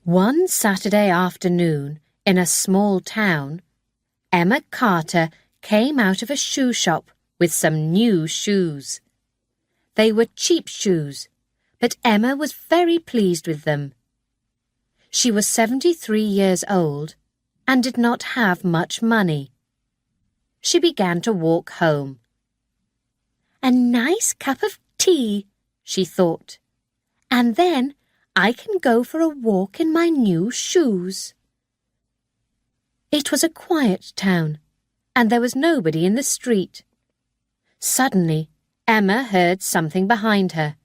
One Saturday afternoon, in a small town, Emma Carter came out of a shoe shop with some new shoes. They were cheap shoes, but Emma was very pleased with them. She was 73 years old and did not have much money. She began to walk home. "A nice cup of tea," she thought, "and then I can go for a walk in my new shoes." It was a quiet town, and there was nobody in the street. Suddenly, Emma heard something behind her.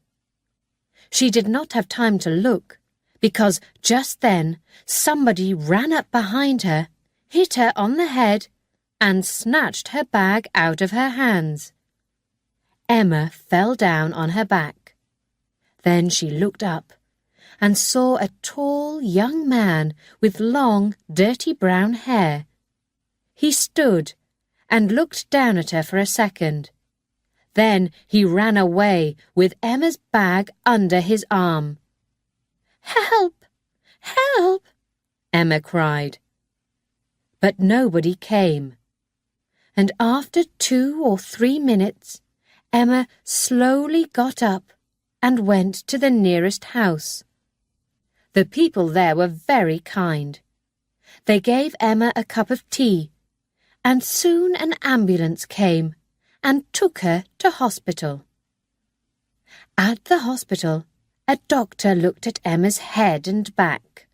She did not have time to look, because just then somebody ran up behind her, hit her on the head, and snatched her bag out of her hands. Emma fell down on her back. Then she looked up and saw a tall young man with long, dirty brown hair. He stood and looked down at her for a second. Then he ran away with Emma's bag under his arm. "Help! Help!" Emma cried. But nobody came. And after 2 or 3 minutes, Emma slowly got up and went to the nearest house. The people there were very kind. They gave Emma a cup of tea, and soon an ambulance came and took her to hospital. At the hospital, a doctor looked at Emma's head and back.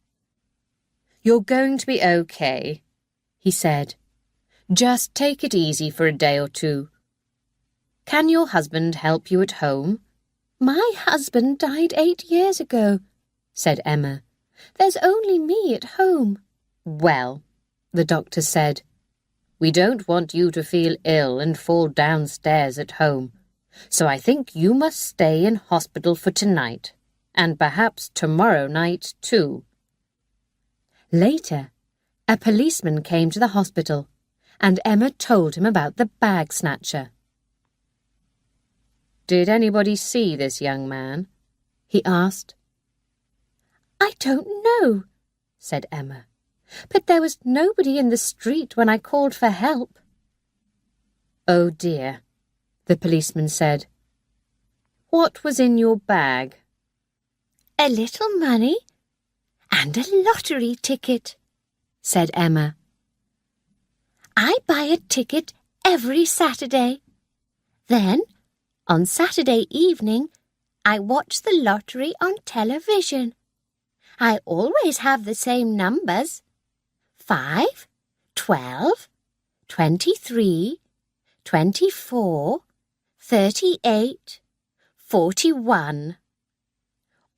"You're going to be okay," he said. "Just take it easy for a day or 2. Can your husband help you at home?" "My husband died 8 years ago," said Emma. "There's only me at home." "Well," the doctor said, "we don't want you to feel ill and fall downstairs at home, so I think you must stay in hospital for tonight, and perhaps tomorrow night too." Later, a policeman came to the hospital, and Emma told him about the bag snatcher. "Did anybody see this young man?" he asked. "I don't know," said Emma, "but there was nobody in the street when I called for help." "Oh dear," the policeman said. "What was in your bag?" "A little money and a lottery ticket," said Emma. "I buy a ticket every Saturday. Then, on Saturday evening, I watch the lottery on television. I always have the same numbers: 5, 12, 23, 24, 38, 41.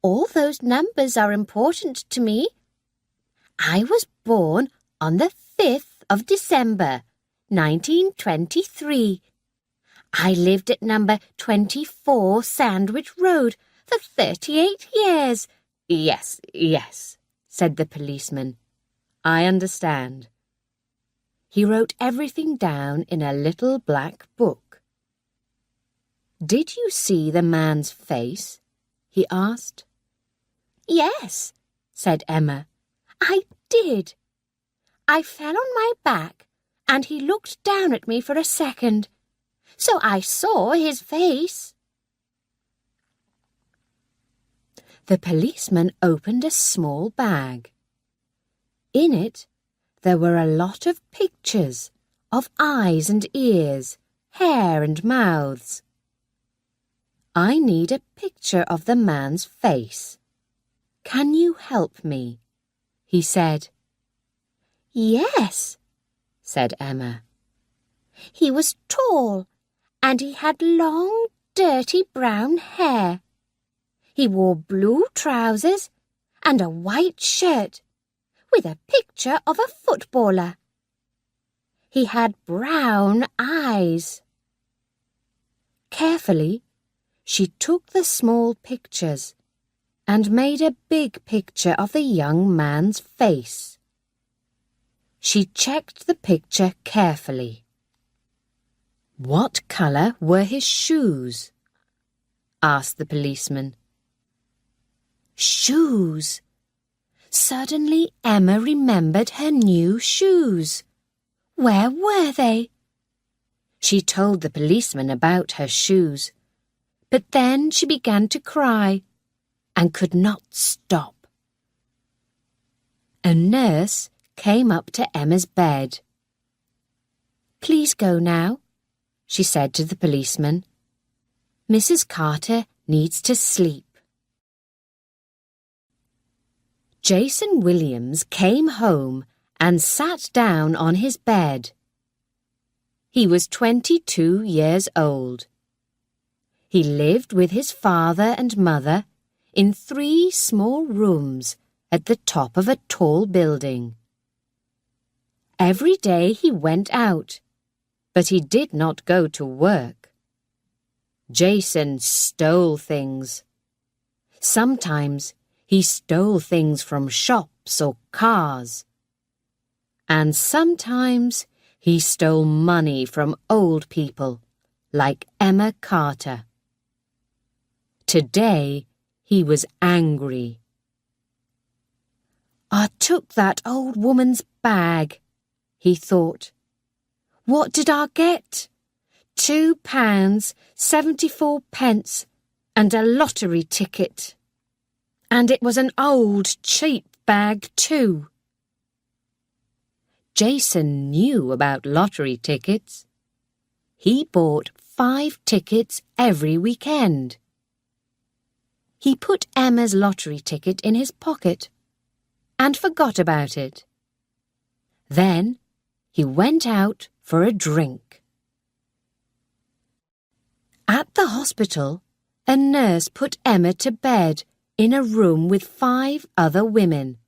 All those numbers are important to me. I was born on the 5th of December, 1923. I lived at number 24 Sandwich Road for 38 years. Yes, said the policeman. "I understand." He wrote everything down in a little black book. "Did you see the man's face?" he asked. "Yes," said Emma, "I did. I fell on my back, and he looked down at me for a second, so I saw his face." The policeman opened a small bag. In it, there were a lot of pictures of eyes and ears, hair and mouths. "I need a picture of the man's face. Can you help me?" he said. "Yes," said Emma. "He was tall, and he had long, dirty brown hair. He wore blue trousers and a white shirt, with a picture of a footballer. He had brown eyes." Carefully, she took the small pictures and made a big picture of the young man's face. She checked the picture carefully. "What colour were his shoes?" asked the policeman. "Shoes? Suddenly Emma remembered her new shoes. Where were they? She told the policeman about her shoes, but then she began to cry and could not stop. A nurse came up to Emma's bed. "Please go now," she said to the policeman. "Mrs. Carter needs to sleep." Jason Williams came home and sat down on his bed. He was 22 years old. He lived with his father and mother in 3 small rooms at the top of a tall building. Every day he went out, but he did not go to work. Jason stole things. Sometimes he stole things from shops or cars. And sometimes he stole money from old people, like Emma Carter. Today he was angry. "I took that old woman's bag," he thought. "What did I get? £2.74 and a lottery ticket. And it was an old, cheap bag too." Jason knew about lottery tickets. He bought 5 tickets every weekend. He put Emma's lottery ticket in his pocket and forgot about it. Then he went out for a drink. At the hospital, a nurse put Emma to bed in a room with 5 other women.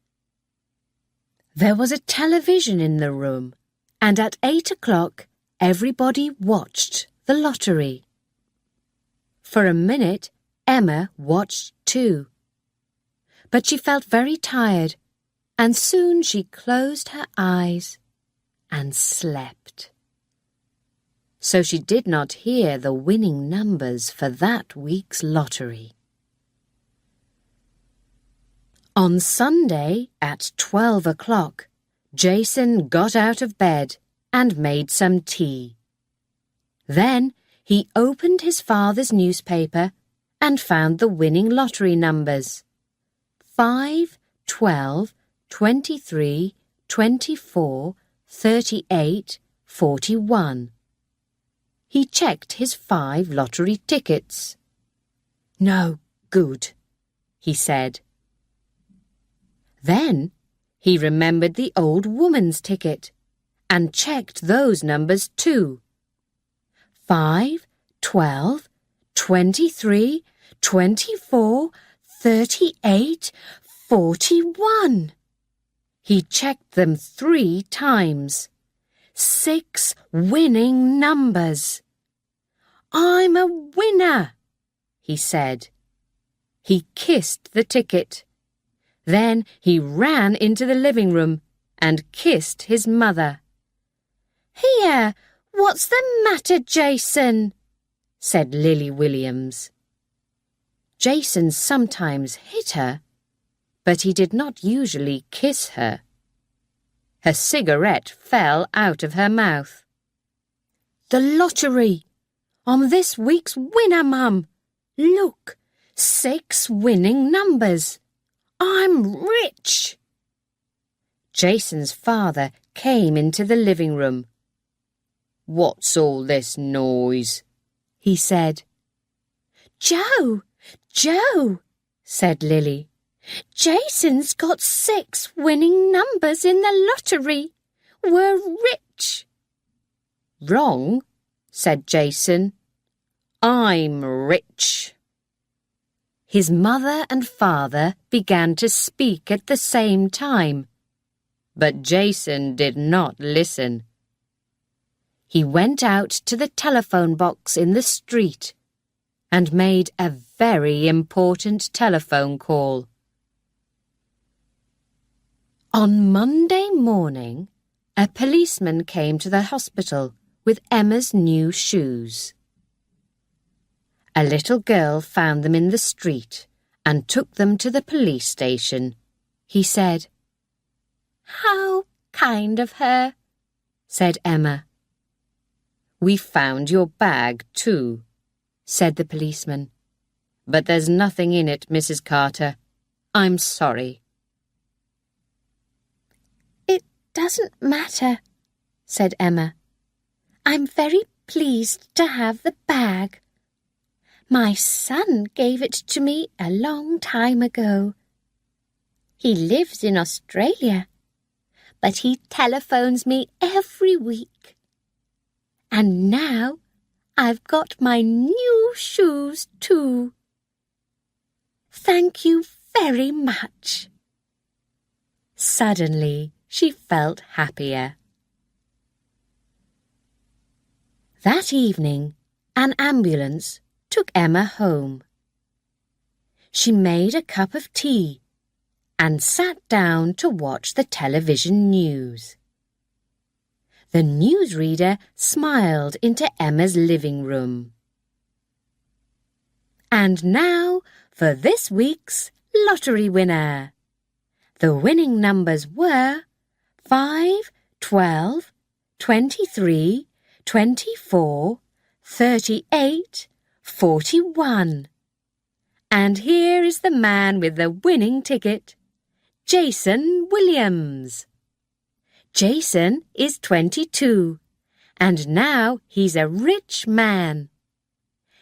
There was a television in the room, and at 8 o'clock everybody watched the lottery. For a minute, Emma watched too. But she felt very tired, and soon she closed her eyes and slept. So she did not hear the winning numbers for that week's lottery. On Sunday at 12 o'clock, Jason got out of bed and made some tea. Then he opened his father's newspaper and found the winning lottery numbers: 5, 12, 23, 24, 38, 41. He checked his 5 lottery tickets. "No good," he said. Then he remembered the old woman's ticket and checked those numbers too: 5, 12, 23, 24, 38, 41. He checked them 3 times. 6 winning numbers. "I'm a winner," he said. He kissed the ticket. Then he ran into the living room and kissed his mother. "Here, what's the matter, Jason?" said Lily Williams. Jason sometimes hit her, but he did not usually kiss her. Her cigarette fell out of her mouth. "The lottery! I'm this week's winner, Mum! Look, 6 winning numbers! I'm rich!" Jason's father came into the living room. "What's all this noise?" he said. "Joe! Joe!" said Lily. "Jason's got 6 winning numbers in the lottery. We're rich." "Wrong," said Jason. "I'm rich." His mother and father began to speak at the same time, but Jason did not listen. He went out to the telephone box in the street and made a very important telephone call. On Monday morning, a policeman came to the hospital with Emma's new shoes. A little girl found them in the street and took them to the police station. he said. "How kind of her," said Emma. "We found your bag, too," said the policeman. "But there's nothing in it, Mrs. Carter. I'm sorry." "It doesn't matter," said Emma. "I'm very pleased to have the bag. My son gave it to me a long time ago. He lives in Australia, but he telephones me every week. And now I've got my new shoes too. Thank you very much." Suddenly, she felt happier. That evening, an ambulance took Emma home. She made a cup of tea and sat down to watch the television news. The newsreader smiled into Emma's living room. "And now for this week's lottery winner. The winning numbers were 5, 12, 23, 24, 38, 41. And here is the man with the winning ticket, Jason Williams. Jason is 22, and now he's a rich man.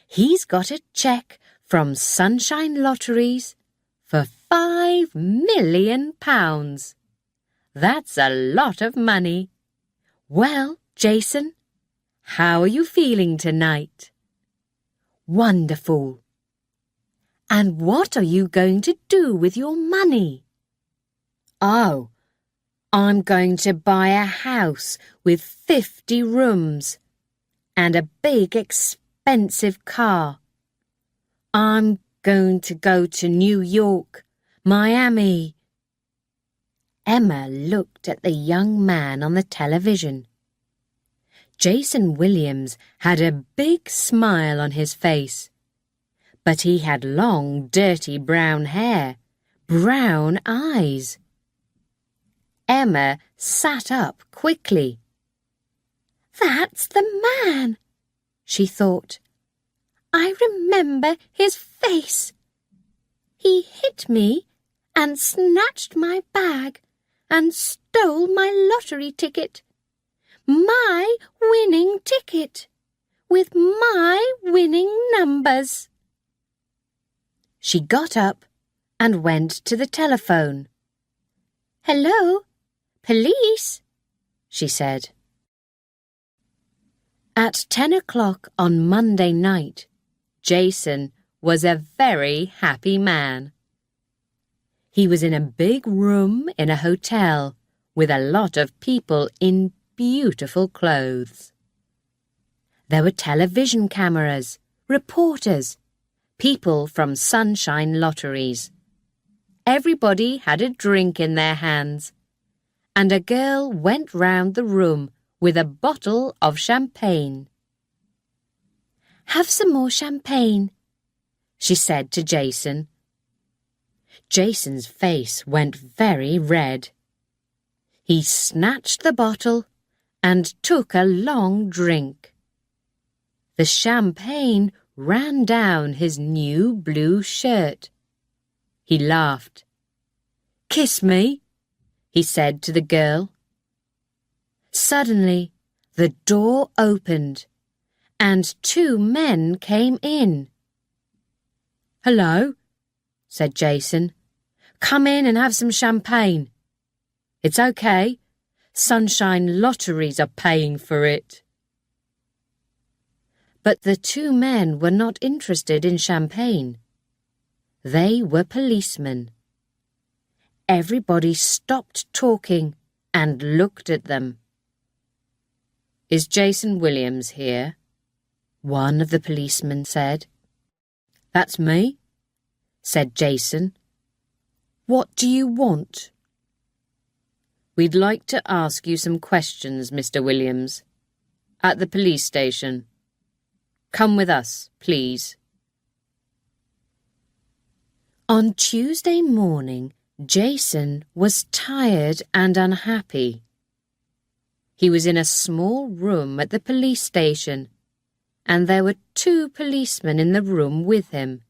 He's got a cheque from Sunshine Lotteries for £5 million. That's a lot of money. Well, Jason, how are you feeling tonight?" "Wonderful." "And what are you going to do with your money?" "Oh, I'm going to buy a house with 50 rooms and a big expensive car. I'm going to go to New York, Miami." Emma looked at the young man on the television. Jason Williams had a big smile on his face, but he had long, dirty brown hair, brown eyes. Emma sat up quickly. "That's the man," she thought. "I remember his face. He hit me and snatched my bag and stole my lottery ticket. My winning ticket, with my winning numbers." She got up and went to the telephone. "Hello, police," she said. At 10 o'clock on Monday night, Jason was a very happy man. He was in a big room in a hotel with a lot of people in beautiful clothes. There were television cameras, reporters, people from Sunshine Lotteries. Everybody had a drink in their hands, and a girl went round the room with a bottle of champagne. "Have some more champagne," she said to Jason. Jason's face went very red. He snatched the bottle and took a long drink. The champagne ran down his new blue shirt. He laughed. "Kiss me," he said to the girl. Suddenly, the door opened, and 2 men came in. "Hello," said Jason. "Come in and have some champagne. It's okay. Sunshine Lotteries are paying for it." But the 2 men were not interested in champagne. They were policemen. Everybody stopped talking and looked at them. "Is Jason Williams here?" one of the policemen said. "That's me," said Jason. "What do you want?" "We'd like to ask you some questions, Mr. Williams, at the police station. Come with us, please." On Tuesday morning, Jason was tired and unhappy. He was in a small room at the police station, and there were 2 policemen in the room with him.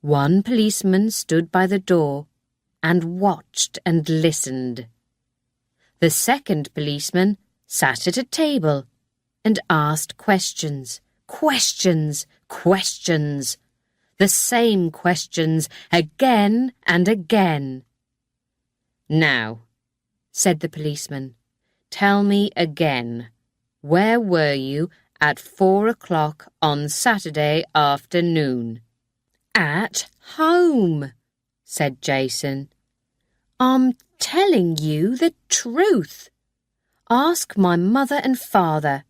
One policeman stood by the door and watched and listened. The second policeman sat at a table and asked questions, questions, questions. The same questions again and again. "Now," said the policeman, "tell me again, where were you at 4 o'clock on Saturday afternoon?" "At home," said Jason. "I'm telling you the truth. Ask my mother and father.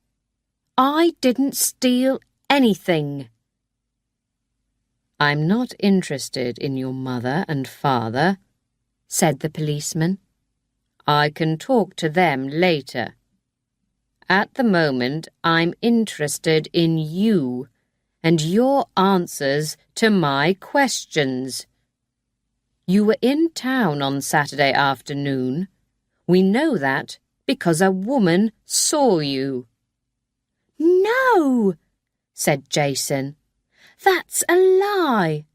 I didn't steal anything." "I'm not interested in your mother and father," said the policeman. "I can talk to them later. At the moment, I'm interested in you and your answers to my questions. You were in town on Saturday afternoon. We know that because a woman saw you." "No," said Jason. "That's a lie.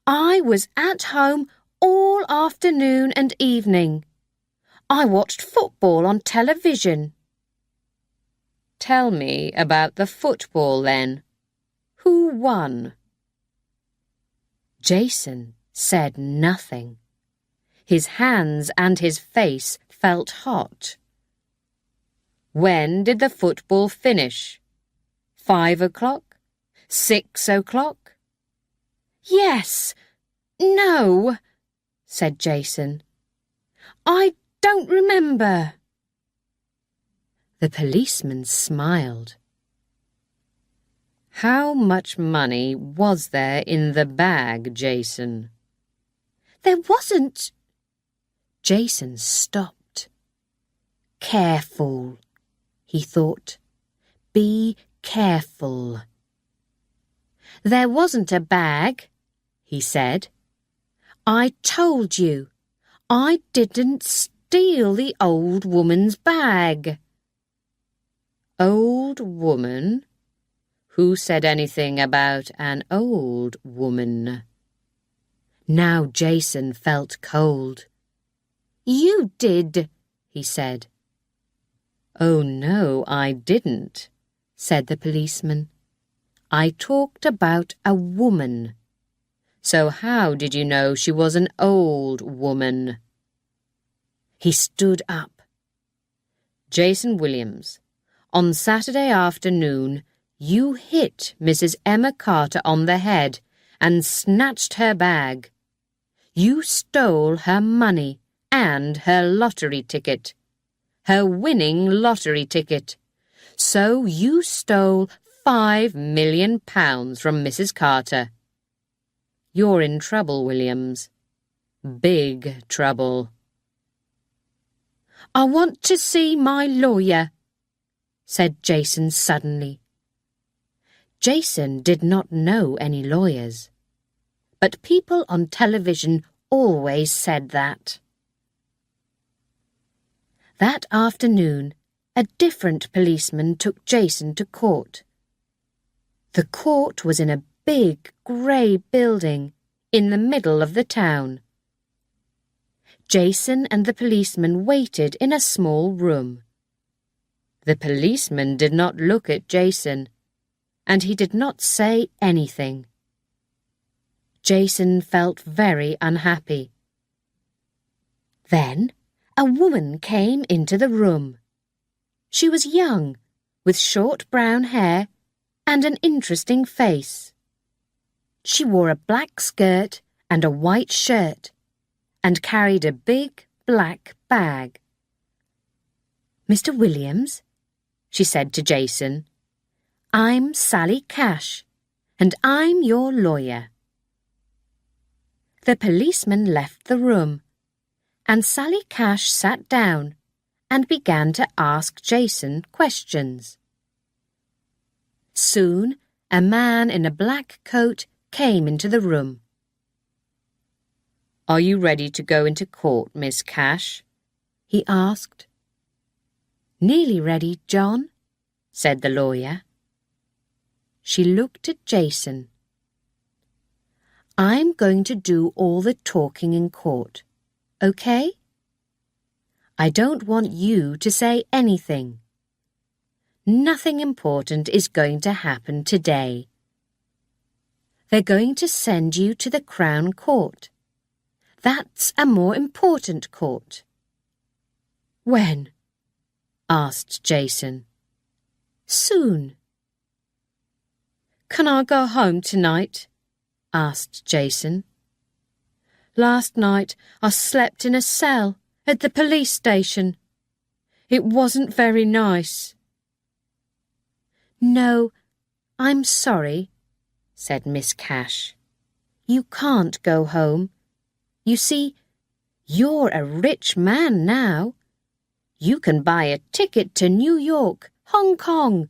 I was at home all afternoon and evening. I watched football on television." "Tell me about the football then. Who won?" Jason said nothing. His hands and his face felt hot. "When did the football finish? 5 o'clock? 6 o'clock?" "Yes, no," said Jason. "I don't remember." The policeman smiled. "How much money was there in the bag, Jason?" "There wasn't." Jason stopped. "Careful," he thought. "Be careful." "There wasn't a bag," he said. "I told you, I didn't steal the old woman's bag." "Old woman? Who said anything about an old woman?" Now Jason felt cold. "You did," he said. "Oh no, I didn't," said the policeman. "I talked about a woman. So how did you know she was an old woman?" He stood up. "Jason Williams, on Saturday afternoon, you hit Mrs. Emma Carter on the head and snatched her bag. You stole her money and her lottery ticket, her winning lottery ticket. So you stole £5 million from Mrs. Carter. You're in trouble, Williams. Big trouble." "I want to see my lawyer," said Jason suddenly. Jason did not know any lawyers, but people on television always said that. That afternoon, a different policeman took Jason to court. The court was in a big grey building in the middle of the town. Jason and the policeman waited in a small room. The policeman did not look at Jason, and he did not say anything. Jason felt very unhappy. Then a woman came into the room. She was young, with short brown hair and an interesting face. She wore a black skirt and a white shirt, and carried a big black bag. "Mr. Williams," she said to Jason, "I'm Sally Cash, and I'm your lawyer." The policeman left the room, and Sally Cash sat down and began to ask Jason questions. Soon, a man in a black coat came into the room. Are you ready to go into court, Miss Cash? He asked. Nearly ready, John, said the lawyer. She looked at Jason. I'm going to do all the talking in court, okay? I don't want you to say anything. Nothing important is going to happen today. They're going to send you to the Crown Court. That's a more important court. When? Asked Jason. Soon. Can I go home tonight? Asked Jason. Last night I slept in a cell at the police station. It wasn't very nice. No, I'm sorry, said Miss Cash. You can't go home. You see, you're a rich man now. You can buy a ticket to New York, Hong Kong.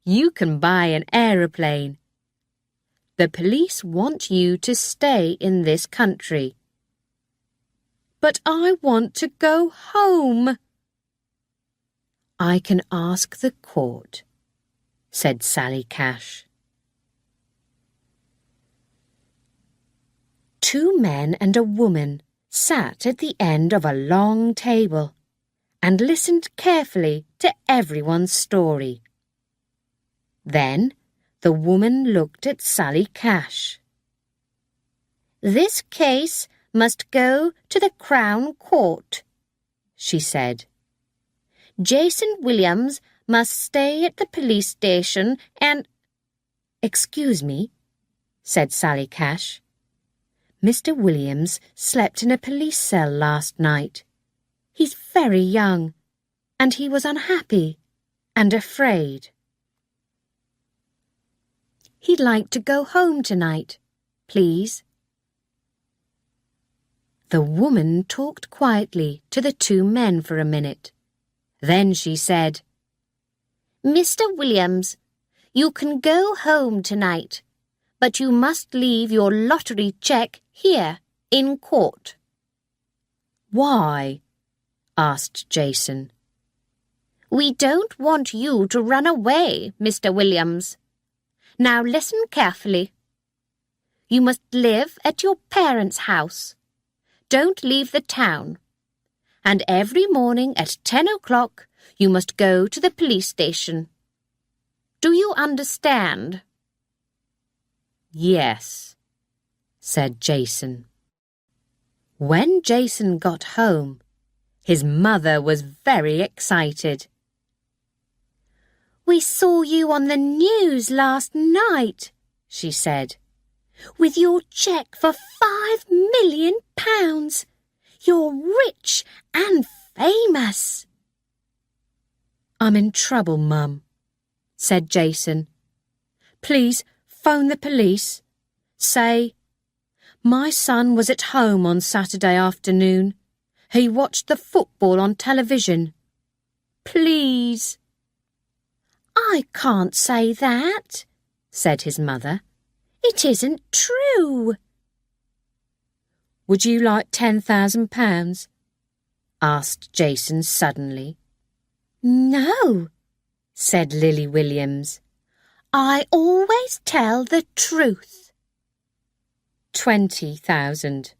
You can buy an aeroplane. The police want you to stay in this country. But I want to go home. I can ask the court, said Sally Cash. 2 men and a woman sat at the end of a long table and listened carefully to everyone's story. Then the woman looked at Sally Cash. This case must go to the Crown Court, she said. Jason Williams must stay at the police station and— Excuse me, said Sally Cash. Mr. Williams slept in a police cell last night. He's very young, and he was unhappy and afraid. He'd like to go home tonight, please. The woman talked quietly to the 2 men for a minute. Then she said, Mr. Williams, you can go home tonight, but you must leave your lottery cheque here in court. Why? Asked Jason. We don't want you to run away, Mr. Williams. Now listen carefully. You must live at your parents' house. Don't leave the town. And every morning at 10 o'clock you must go to the police station. Do you understand? Yes, said Jason. When Jason got home, his mother was very excited. We saw you on the news last night, she said, with your cheque for £5 million. You're rich and famous. I'm in trouble, Mum, said Jason. Please phone the police. Say, my son was at home on Saturday afternoon. He watched the football on television. Please. I can't say that, said his mother. It isn't true. Would you like £10,000? Asked Jason suddenly. No, said Lily Williams. I always tell the truth. 20,000,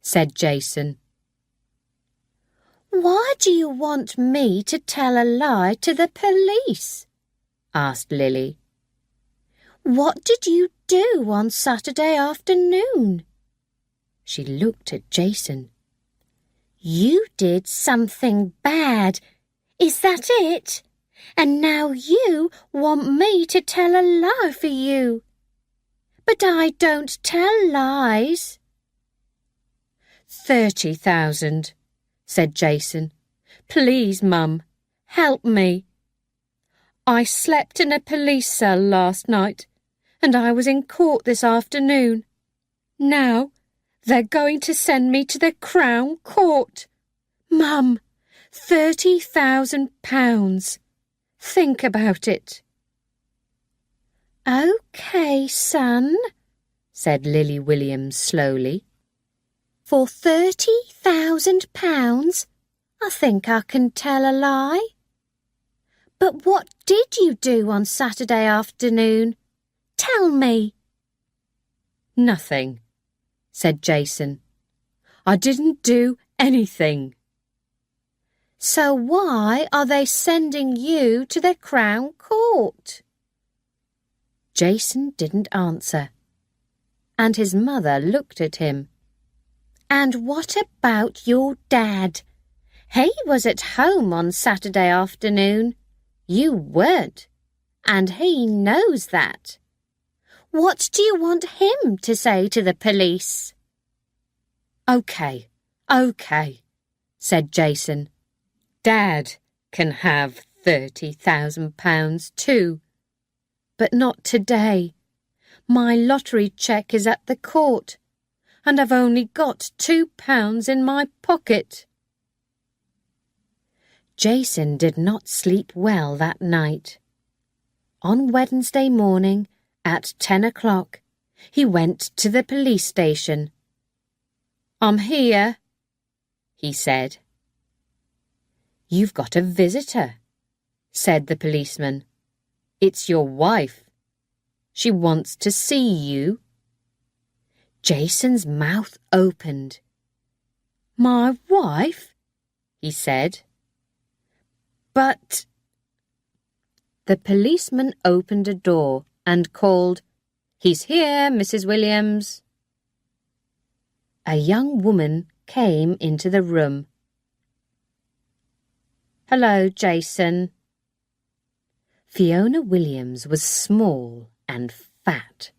said Jason. Why do you want me to tell a lie to the police? Asked Lily. What did you do on Saturday afternoon? She looked at Jason. You did something bad. Is that it? And now you want me to tell a lie for you. But I don't tell lies. 30,000, said Jason. Please, Mum, help me. I slept in a police cell last night, and I was in court this afternoon. Now they're going to send me to the Crown Court. Mum, £30,000. Think about it. OK, son, said Lily Williams slowly. For £30,000? I think I can tell a lie. But what did you do on Saturday afternoon? Tell me. Nothing, said Jason. I didn't do anything. So why are they sending you to the Crown Court? Jason didn't answer, and his mother looked at him. And what about your dad? He was at home on Saturday afternoon. You weren't, and he knows that. What do you want him to say to the police? OK, said Jason. Dad can have £30,000 too. But not today. My lottery cheque is at the court, and I've only got £2 in my pocket. Jason did not sleep well that night. On Wednesday morning, at 10 o'clock, he went to the police station. I'm here, he said. You've got a visitor, said the policeman. It's your wife. She wants to see you. Jason's mouth opened. My wife? He said. But... The policeman opened a door and called, "He's here, Mrs. Williams." A young woman came into the room. "Hello, Jason." Fiona Williams was small and fat.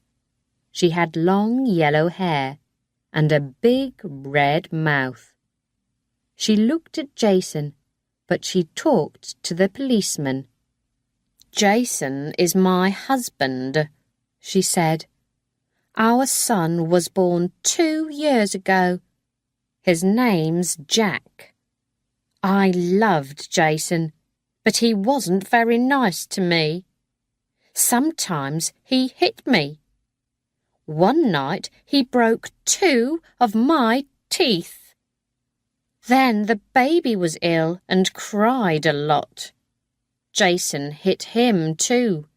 She had long yellow hair and a big red mouth. She looked at Jason, but she talked to the policeman. "Jason is my husband," she said. "Our son was born 2 years ago. His name's Jack. I loved Jason, but he wasn't very nice to me. Sometimes he hit me. One night he broke 2 of my teeth. Then the baby was ill and cried a lot. Jason hit him too.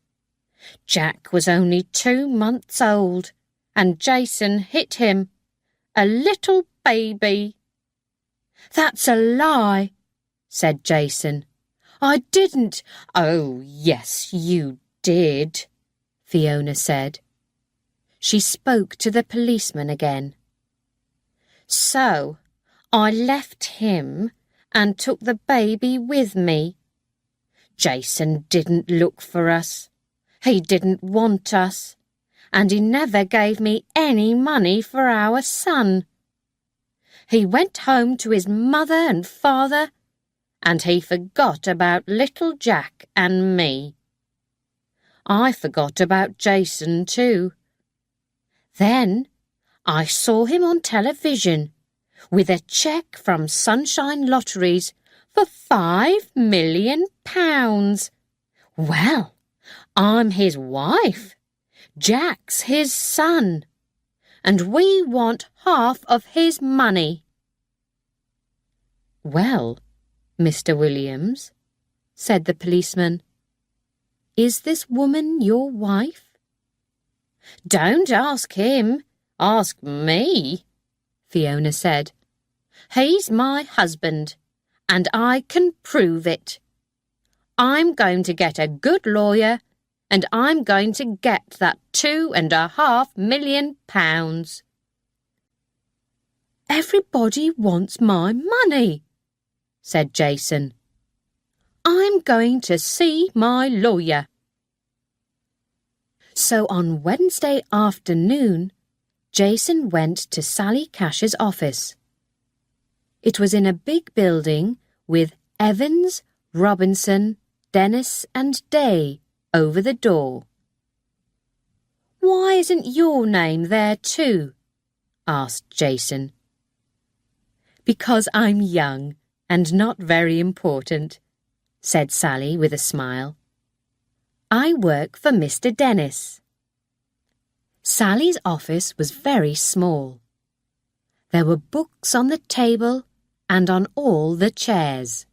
Jack was only 2 months old, and Jason hit him, a little baby." "That's a lie," said Jason. "I didn't." "Oh, yes, you did," Fiona said. She spoke to the policeman again. "So, I left him and took the baby with me. Jason didn't look for us. He didn't want us, and he never gave me any money for our son. He went home to his mother and father, and he forgot about little Jack and me. I forgot about Jason too. Then I saw him on television with a cheque from Sunshine Lotteries for £5 million. Well, I'm his wife. Jack's his son, and we want half of his money." "Well, Mr. Williams," said the policeman, "is this woman your wife?" "Don't ask him, ask me," Fiona said. "He's my husband, and I can prove it. I'm going to get a good lawyer, and I'm going to get that £2.5 million. "Everybody wants my money," said Jason. "I'm going to see my lawyer." So on Wednesday afternoon, Jason went to Sally Cash's office. It was in a big building with Evans, Robinson, Dennis and Day over the door. "Why isn't your name there too?" asked Jason. "Because I'm young and not very important," said Sally with a smile. "I work for Mr. Dennis." Sally's office was very small. There were books on the table and on all the chairs.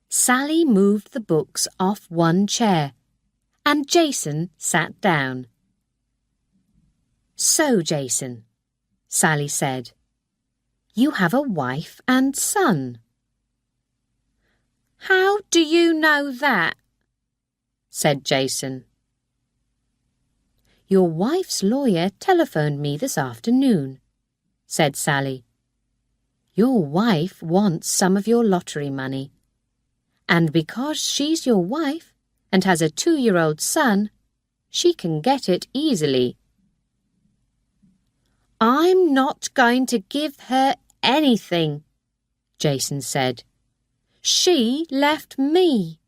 Sally moved the books off one chair, and Jason sat down. "So, Jason," Sally said, "you have a wife and son." "How do you know that?" said Jason. "Your wife's lawyer telephoned me this afternoon," said Sally. "Your wife wants some of your lottery money, and because she's your wife and has a 2-year-old son, she can get it easily." "I'm not going to give her anything," Jason said. "She left me.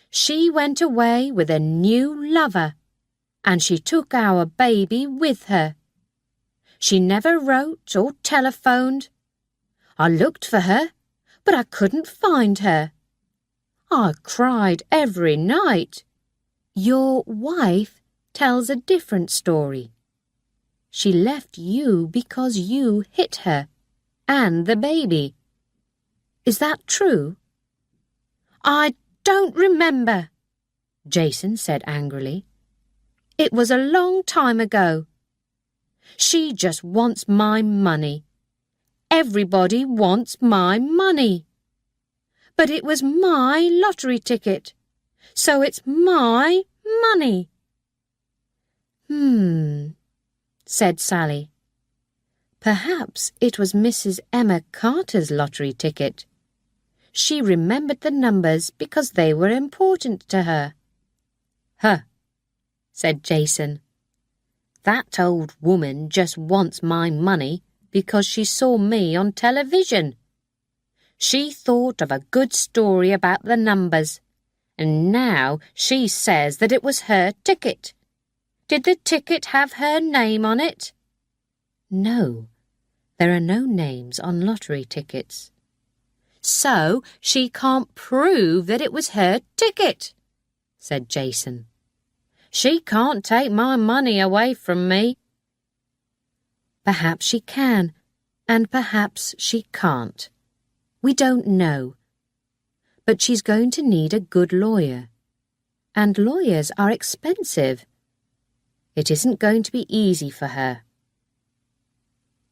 She went away with a new lover, and she took our baby with her. She never wrote or telephoned. I looked for her, but I couldn't find her. I cried every night." "Your wife tells a different story. She left you because you hit her and the baby. Is that true?" "I don't remember," Jason said angrily. "It was a long time ago. She just wants my money. Everybody wants my money. But it was my lottery ticket, so it's my money." Said Sally. "Perhaps it was Mrs. Emma Carter's lottery ticket. She remembered the numbers because they were important to her." "Huh," said Jason. "That old woman just wants my money because she saw me on television. She thought of a good story about the numbers, and now she says that it was her ticket. Did the ticket have her name on it?" "No, there are no names on lottery tickets." "So she can't prove that it was her ticket," said Jason. "She can't take my money away from me." "Perhaps she can, and perhaps she can't. We don't know. But she's going to need a good lawyer. And lawyers are expensive. It isn't going to be easy for her."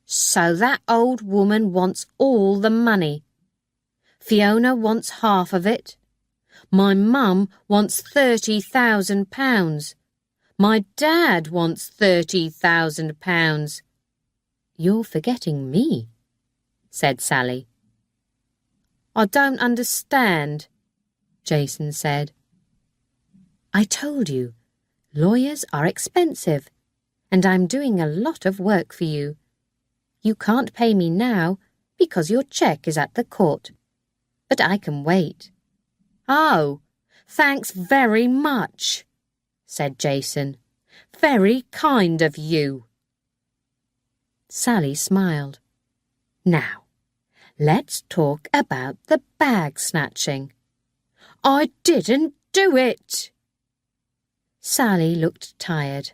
"So that old woman wants all the money. Fiona wants half of it. My mum wants £30,000. My dad wants £30,000. "You're forgetting me," said Sally. "I don't understand," Jason said. "I told you, lawyers are expensive, and I'm doing a lot of work for you. You can't pay me now because your cheque is at the court, but I can wait." "Oh, thanks very much," said Jason. "Very kind of you." Sally smiled. "Now, let's talk about the bag snatching." "I didn't do it." Sally looked tired.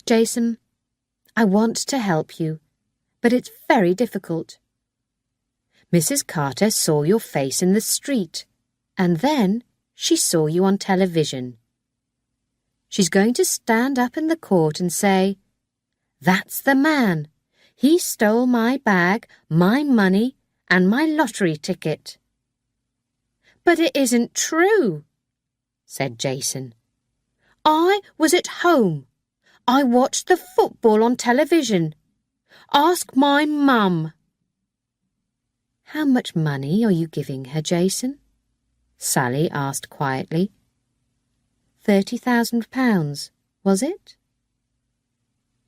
"Jason, I want to help you, but it's very difficult. Mrs. Carter saw your face in the street, and then she saw you on television. She's going to stand up in the court and say, 'That's the man. He stole my bag, my money, and my lottery ticket.'" "But it isn't true," said Jason. "I was at home. I watched the football on television. Ask my mum." "How much money are you giving her, Jason?" Sally asked quietly. £30,000, was it?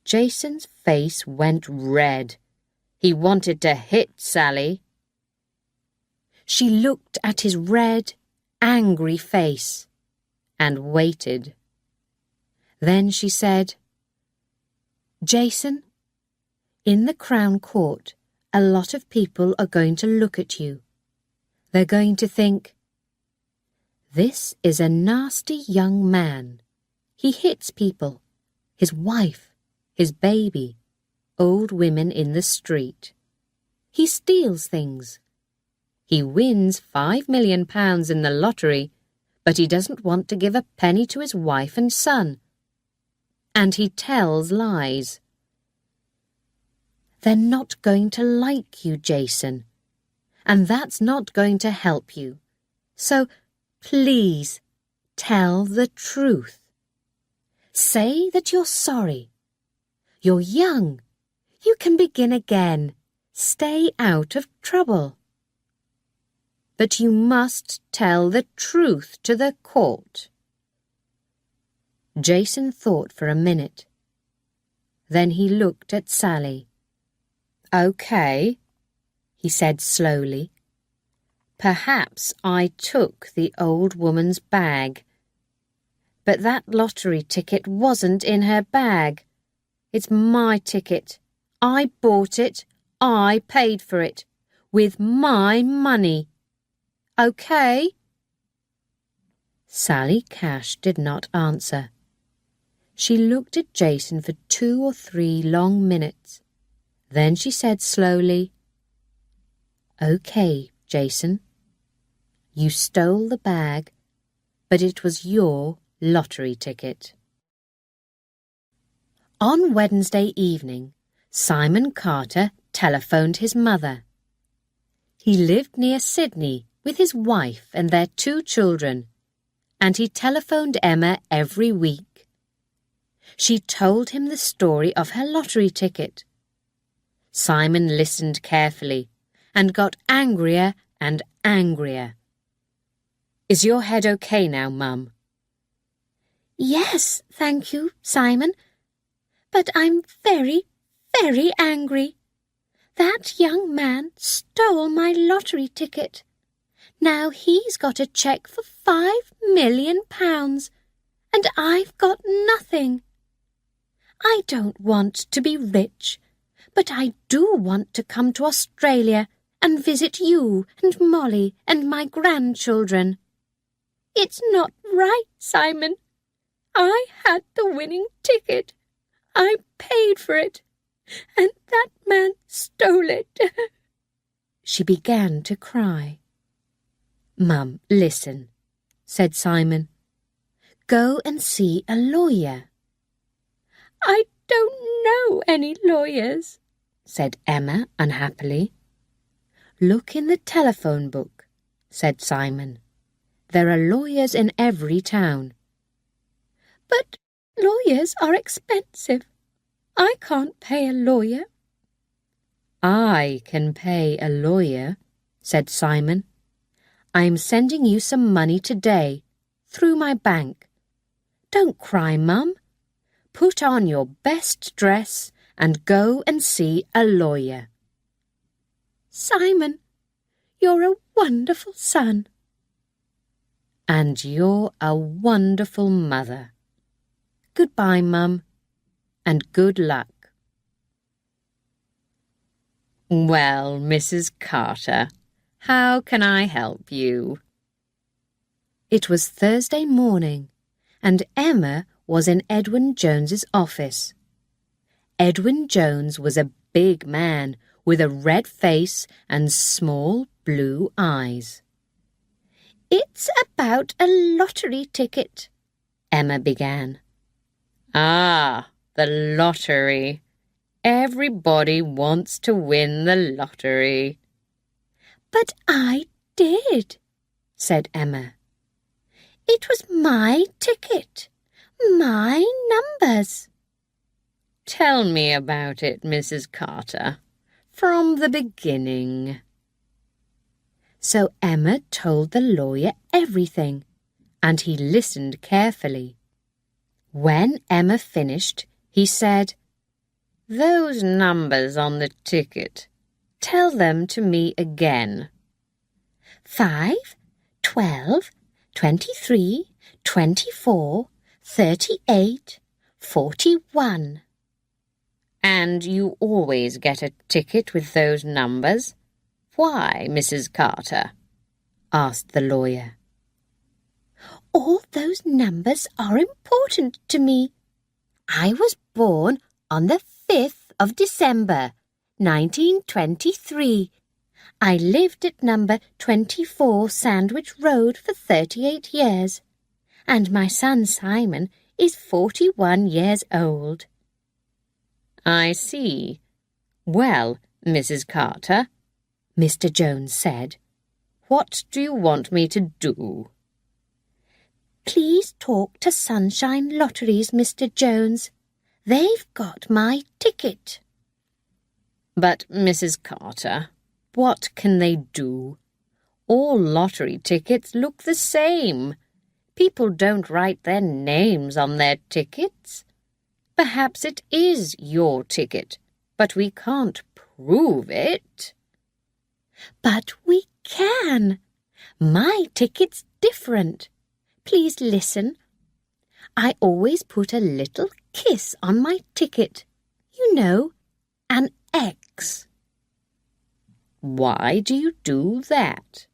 Jason's face went red. He wanted to hit Sally. She looked at his red, angry face and waited. Then she said, "Jason, in the Crown Court, a lot of people are going to look at you. They're going to think, 'This is a nasty young man. He hits people, his wife, his baby, old women in the street. He steals things. He wins £5 million in the lottery, but he doesn't want to give a penny to his wife and son. And he tells lies. They're not going to like you, Jason, and that's not going to help you. So, please, tell the truth. Say that you're sorry. You're young. You can begin again. Stay out of trouble. But you must tell the truth to the court. Jason thought for a minute. Then he looked at Sally. "Okay," he said slowly. "Perhaps I took the old woman's bag. But that lottery ticket wasn't in her bag. It's my ticket. I bought it. I paid for it. With my money. Okay?" Sally Cash did not answer. She looked at Jason for 2 or 3 long minutes. Then she said slowly, "Okay, Jason. You stole the bag, but it was your lottery ticket." On Wednesday evening, Simon Carter telephoned his mother. He lived near Sydney with his wife and their 2 children, and he telephoned Emma every week. She told him the story of her lottery ticket. Simon listened carefully and got angrier and angrier. "Is your head okay now, Mum?" "Yes, thank you, Simon. But I'm very, very angry. That young man stole my lottery ticket. Now he's got a cheque for £5 million, and I've got nothing. I don't want to be rich, but I do want to come to Australia and visit you and Molly and my grandchildren. It's not right, Simon. I had the winning ticket. I paid for it, and that man stole it." She began to cry. "Mum, listen," said Simon. "Go and see a lawyer." "I don't know any lawyers," said Emma unhappily. "Look in the telephone book," said Simon. "There are lawyers in every town." "But lawyers are expensive. I can't pay a lawyer." "I can pay a lawyer," said Simon. "I'm sending you some money today, through my bank. Don't cry, Mum. Put on your best dress and go and see a lawyer." "Simon, you're a wonderful son." "And you're a wonderful mother. Goodbye, Mum, and good luck." "Well, Mrs. Carter, how can I help you?" It was Thursday morning, and Emma was in Edwin Jones's office. Edwin Jones was a big man with a red face and small blue eyes. "It's about a lottery ticket," Emma began. "Ah, the lottery. Everybody wants to win the lottery." "But I did," said Emma. "It was my ticket, my numbers." "Tell me about it, Mrs. Carter, from the beginning." So Emma told the lawyer everything, and he listened carefully. When Emma finished, he said, "Those numbers on the ticket, tell them to me again." 5, 12, 23, 24, 38, 41. "And you always get a ticket with those numbers? Why, Mrs. Carter?" asked the lawyer. "All those numbers are important to me. I was born on the 5th of December, 1923. I lived at number 24 Sandwich Road for 38 years, and my son Simon is 41 years old." "I see. Well, Mrs. Carter," Mr. Jones said, "what do you want me to do?" "Please talk to Sunshine Lotteries, Mr. Jones. They've got my ticket." "But, Mrs. Carter, what can they do? All lottery tickets look the same. People don't write their names on their tickets. Perhaps it is your ticket, but we can't prove it." "But we can. My ticket's different. Please listen. I always put a little kiss on my ticket. You know, an X." "Why do you do that?"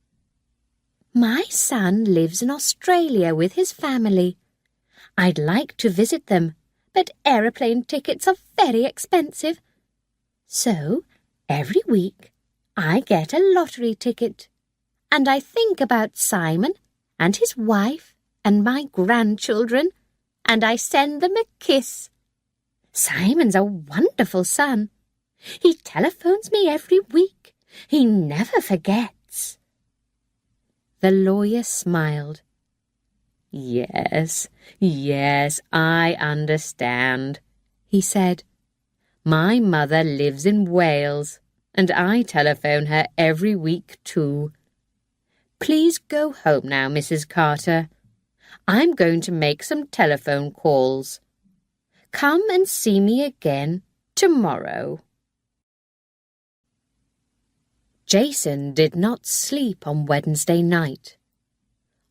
"My son lives in Australia with his family. I'd like to visit them, but aeroplane tickets are very expensive. So, every week, I get a lottery ticket, and I think about Simon and his wife and my grandchildren, and I send them a kiss. Simon's a wonderful son. He telephones me every week. He never forgets." The lawyer smiled. Yes, I understand," he said. "My mother lives in Wales, and I telephone her every week too. Please go home now, Mrs. Carter. I'm going to make some telephone calls. Come and see me again tomorrow." Jason did not sleep on Wednesday night.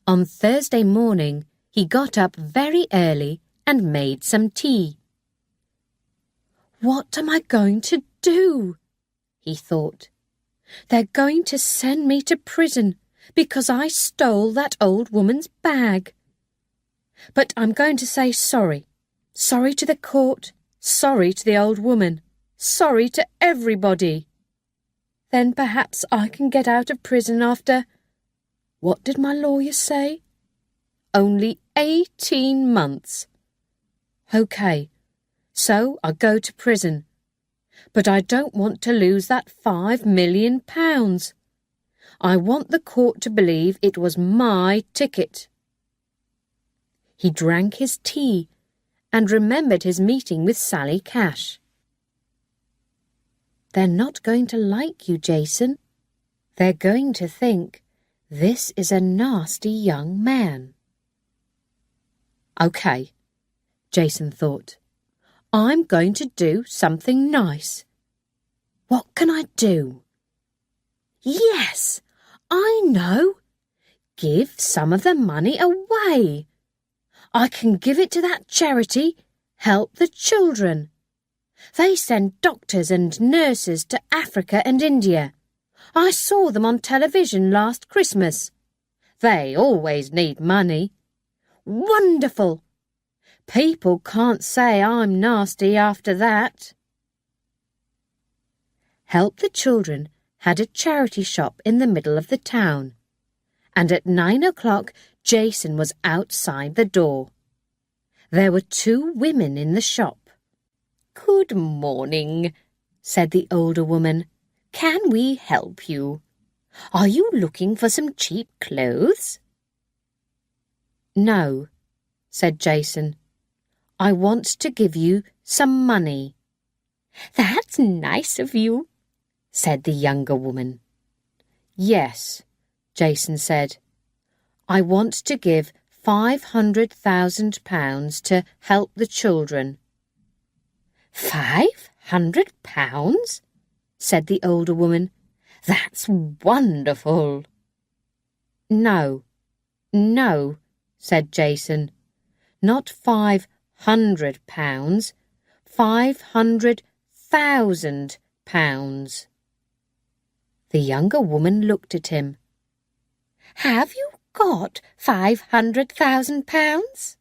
On Thursday morning, he got up very early and made some tea. "What am I going to do?" he thought. "They're going to send me to prison because I stole that old woman's bag. But I'm going to say sorry. Sorry to the court, sorry to the old woman, sorry to everybody. Then perhaps I can get out of prison after— what did my lawyer say? Only 18 months. OK, so I go to prison. But I don't want to lose that £5 million. I want the court to believe it was my ticket." He drank his tea and remembered his meeting with Sally Cash. "They're not going to like you, Jason. They're going to think this is a nasty young man." "OK," Jason thought. "I'm going to do something nice. What can I do? Yes, I know. Give some of the money away. I can give it to that charity, Help the Children. They send doctors and nurses to Africa and India. I saw them on television last Christmas. They always need money. Wonderful! People can't say I'm nasty after that." Help the Children had a charity shop in the middle of the town, and at 9 o'clock Jason was outside the door. There were 2 women in the shop. "Good morning," said the older woman. "Can we help you? Are you looking for some cheap clothes?" "No," said Jason. "I want to give you some money." "That's nice of you," said the younger woman. "Yes," Jason said. "I want to give £500,000 to Help the Children." £500? said the older woman. "That's wonderful." No, said Jason. "Not £500, £500,000. The younger woman looked at him. "Have you got £500,000?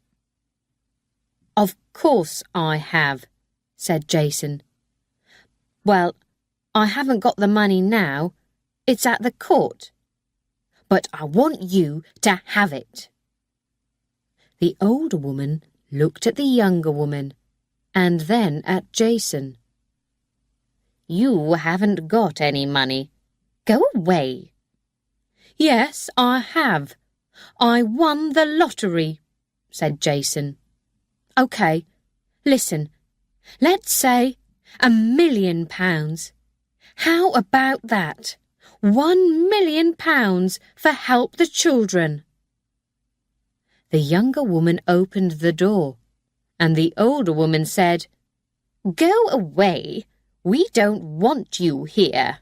"Of course I have," said Jason. Well, I haven't got the money now. It's at the court. But I want you to have it. The older woman looked at the younger woman and then at Jason. You haven't got any money. Go away. Yes, I have. I won the lottery, said Jason. OK, listen. Let's say £1,000,000. How about that? £1,000,000 for Help the Children. The younger woman opened the door, and the older woman said, Go away. We don't want you here.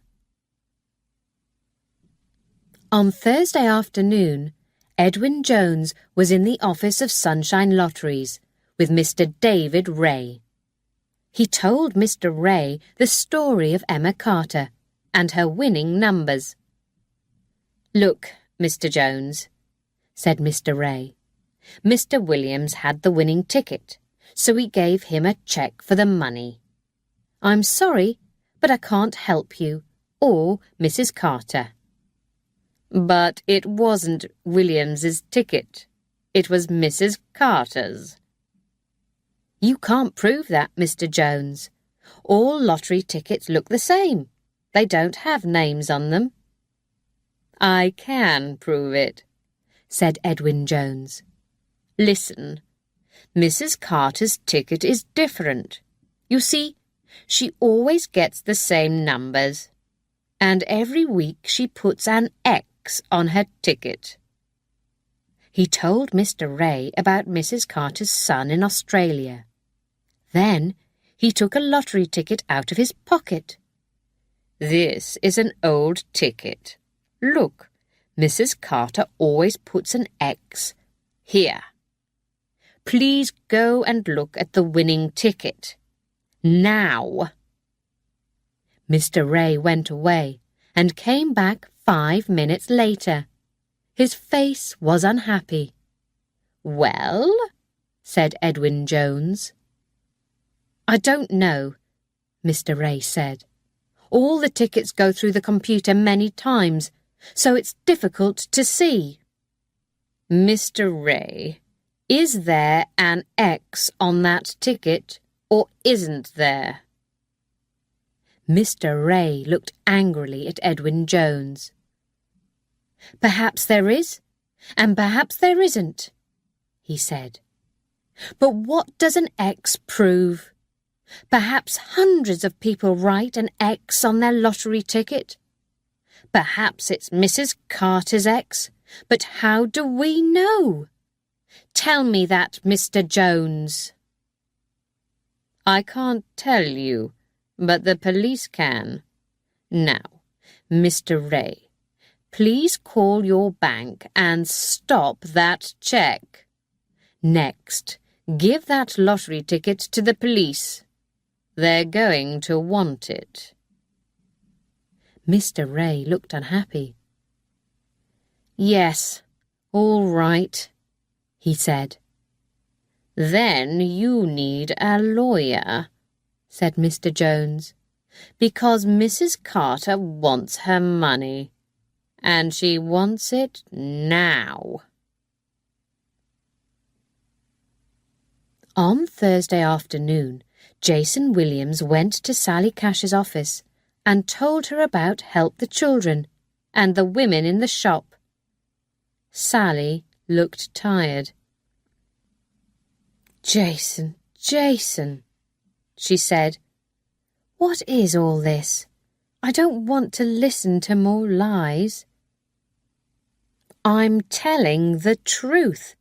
On Thursday afternoon, Edwin Jones was in the office of Sunshine Lotteries with Mr. David Ray. He told Mr. Ray the story of Emma Carter and her winning numbers. Look, Mr. Jones, said Mr. Ray. Mr. Williams had the winning ticket, so we gave him a cheque for the money. I'm sorry, but I can't help you, or Mrs. Carter. But it wasn't Williams's ticket. It was Mrs. Carter's. You can't prove that, Mr. Jones. All lottery tickets look the same. They don't have names on them. I can prove it, said Edwin Jones. Listen, Mrs. Carter's ticket is different. You see, she always gets the same numbers, and every week she puts an X on her ticket. He told Mr. Ray about Mrs. Carter's son in Australia. Then he took a lottery ticket out of his pocket. This is an old ticket. Look, Mrs. Carter always puts an X here. Please go and look at the winning ticket. Now. Mr. Ray went away and came back 5 minutes later. His face was unhappy. Well, said Edwin Jones. I don't know, Mr. Ray said. All the tickets go through the computer many times, so it's difficult to see. Mr. Ray, is there an X on that ticket, or isn't there? Mr. Ray looked angrily at Edwin Jones. Perhaps there is, and perhaps there isn't, he said. But what does an X prove? Perhaps hundreds of people write an X on their lottery ticket. Perhaps it's Mrs. Carter's X, but how do we know? Tell me that, Mr. Jones. I can't tell you, but the police can. Now, Mr. Ray, please call your bank and stop that cheque. Next, give that lottery ticket to the police. They're going to want it. Mr. Ray looked unhappy. Yes, all right, he said. Then you need a lawyer, said Mr. Jones, because Mrs. Carter wants her money, and she wants it now. On Thursday afternoon, Jason Williams went to Sally Cash's office and told her about Help the Children and the women in the shop. Sally looked tired. Jason, she said, what is all this? I don't want to listen to more lies. I'm telling the truth.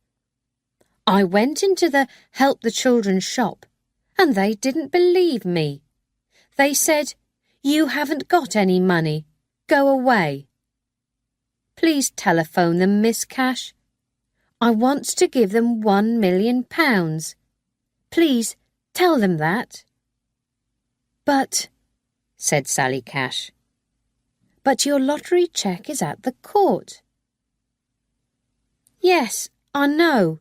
I went into the Help the Children shop and they didn't believe me. They said, you haven't got any money. Go away. Please telephone them, Miss Cash. I want to give them £1,000,000. Please tell them that. But, said Sally Cash, but your lottery cheque is at the court. Yes, I know.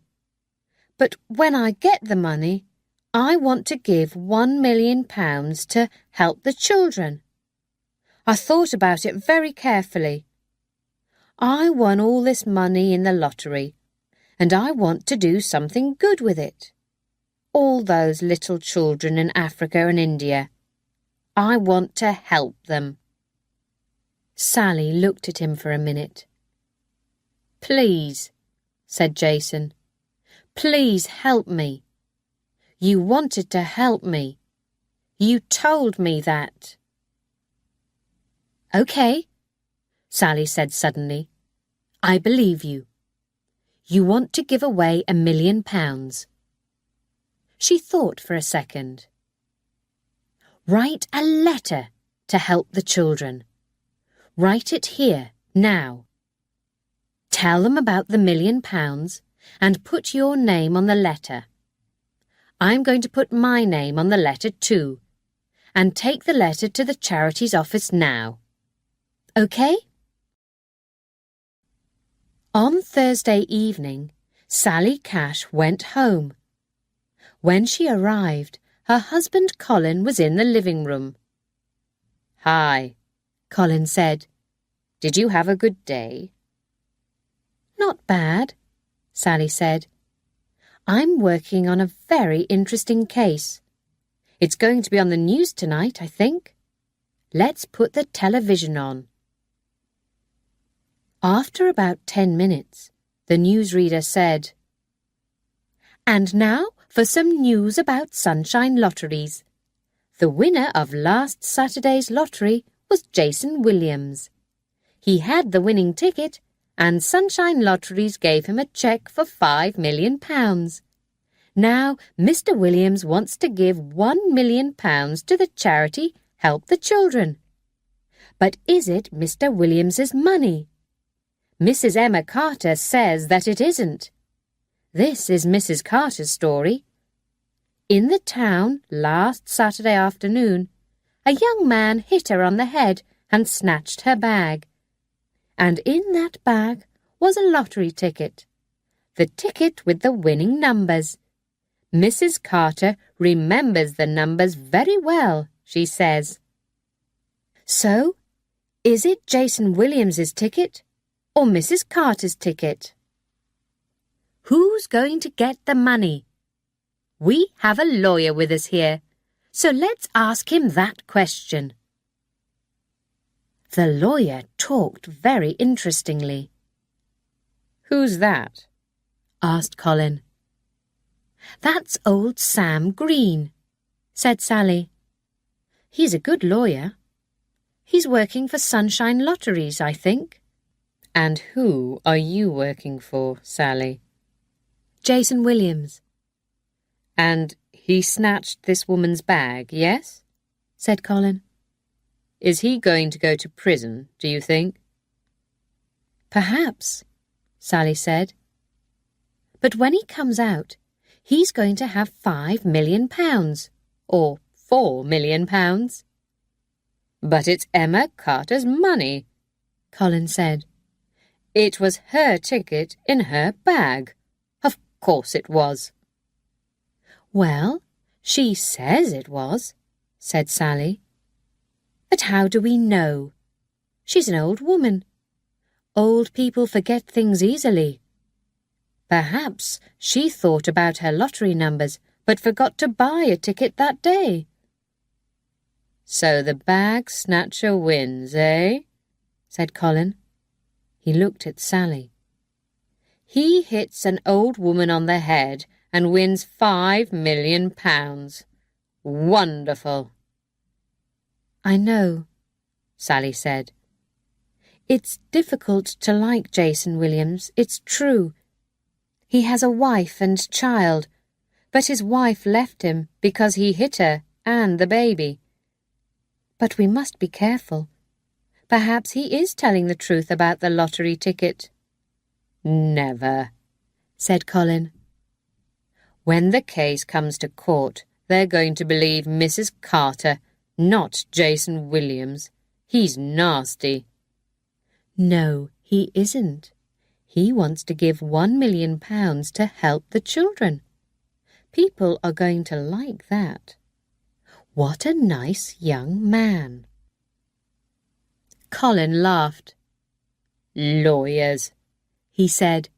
But when I get the money, I want to give £1 million to help the children. I thought about it very carefully. I won all this money in the lottery, and I want to do something good with it. All those little children in Africa and India. I want to help them. Sally looked at him for a minute. Please, said Jason. Please help me. You wanted to help me. You told me that. Okay, Sally said suddenly. I believe you. You want to give away £1 million. She thought for a second. Write a letter to help the children. Write it here, now. Tell them about the £1 million and put your name on the letter. I'm going to put my name on the letter too, and take the letter to the charity's office now. Okay? On Thursday evening, Sally Cash went home. When she arrived, her husband Colin was in the living room. Hi, Colin said. Did you have a good day? Not bad, Sally said. I'm working on a very interesting case. It's going to be on the news tonight, I think. Let's put the television on. After about 10 minutes, the newsreader said, And now for some news about Sunshine Lotteries. The winner of last Saturday's lottery was Jason Williams. He had the winning ticket, and Sunshine Lotteries gave him a cheque for £5 million. Now, Mr. Williams wants to give £1 million to the charity Help the Children. But is it Mr. Williams's money? Mrs. Emma Carter says that it isn't. This is Mrs. Carter's story. In the town last Saturday afternoon, a young man hit her on the head and snatched her bag. And in that bag was a lottery ticket. The ticket with the winning numbers. Mrs. Carter remembers the numbers very well, she says. So, is it Jason Williams's ticket or Mrs. Carter's ticket? Who's going to get the money? We have a lawyer with us here, so let's ask him that question. The lawyer talked very interestingly. Who's that? Asked Colin. That's old Sam Green, said Sally. He's a good lawyer. He's working for Sunshine Lotteries, I think. And who are you working for, Sally? Jason Williams. And he snatched this woman's bag, yes? Said Colin. Is he going to go to prison, do you think? Perhaps, Sally said. But when he comes out, he's going to have £5 million, or £4 million. But it's Emma Carter's money, Colin said. It was her ticket in her bag. Of course it was. Well, she says it was, said Sally. But how do we know? She's an old woman. Old people forget things easily. Perhaps she thought about her lottery numbers but forgot to buy a ticket that day. So the bag snatcher wins, eh? Said Colin. He looked at Sally. He hits an old woman on the head and wins £5 million. Wonderful. I know, Sally said. It's difficult to like Jason Williams, it's true. He has a wife and child, but his wife left him because he hit her and the baby. But we must be careful. Perhaps he is telling the truth about the lottery ticket. Never, said Colin. When the case comes to court, they're going to believe Mrs. Carter, not Jason Williams. He's nasty. No, he isn't. He wants to give £1 million to help the children. People are going to like that. What a nice young man. Colin laughed. Lawyers, he said.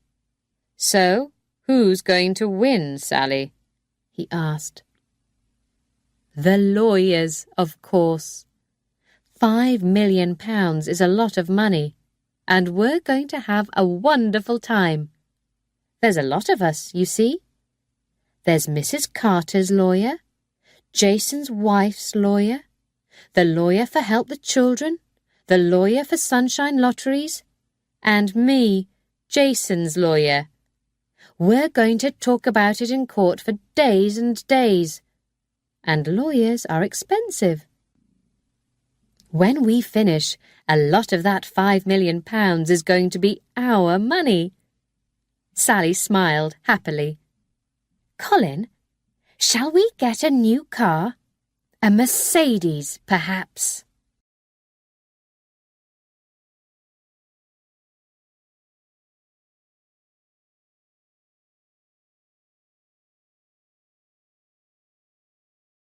So, who's going to win, Sally? He asked. The lawyers, of course. £5 million is a lot of money, and we're going to have a wonderful time. There's a lot of us, you see. There's Mrs. Carter's lawyer, Jason's wife's lawyer, the lawyer for Help the Children, the lawyer for Sunshine Lotteries, and me, Jason's lawyer. We're going to talk about it in court for days and days. And lawyers are expensive. When we finish, a lot of that £5 million is going to be our money. Sally smiled happily. Colin, shall we get a new car? A Mercedes, perhaps?